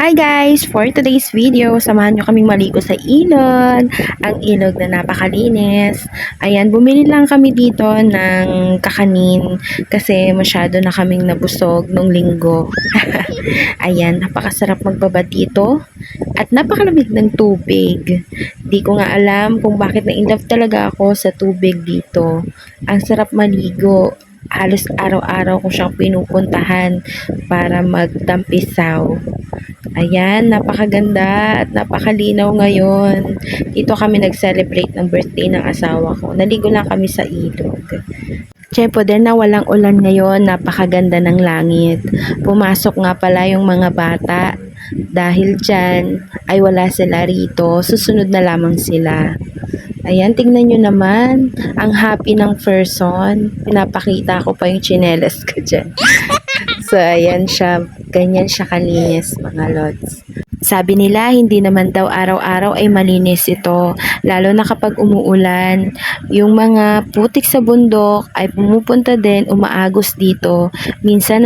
Hi guys! For today's video, samahan nyo kaming maligo sa ilog. Ang ilog na napakalinis. Ayan, bumili lang kami dito ng kakanin kasi masyado na kaming nabusog nung linggo. Ayan, napakasarap magbabad dito at napakalamig ng tubig. Di ko nga alam kung bakit na-inlove talaga ako sa tubig dito. Ang sarap maligo. Halos araw-araw ko siyang pinupuntahan para magtampisaw. Ayan, napakaganda at napakalinaw ngayon. Dito kami nag-celebrate ng birthday ng asawa ko. Naligo lang kami sa ilog. Tiyempo din na walang ulan ngayon, napakaganda ng langit. Pumasok nga pala yung mga bata. Dahil dyan ay wala sila rito, susunod na lamang sila. Ayan, tingnan nyo naman, ang happy ng person. Pinapakita ko pa yung tsinelas ko dyan. So, ayan siya. Ganyan siya kalinis, mga lods. Sabi nila, hindi naman daw araw-araw ay malinis ito. Lalo na kapag umuulan. Yung mga putik sa bundok ay pumupunta din, umaagos dito. Minsan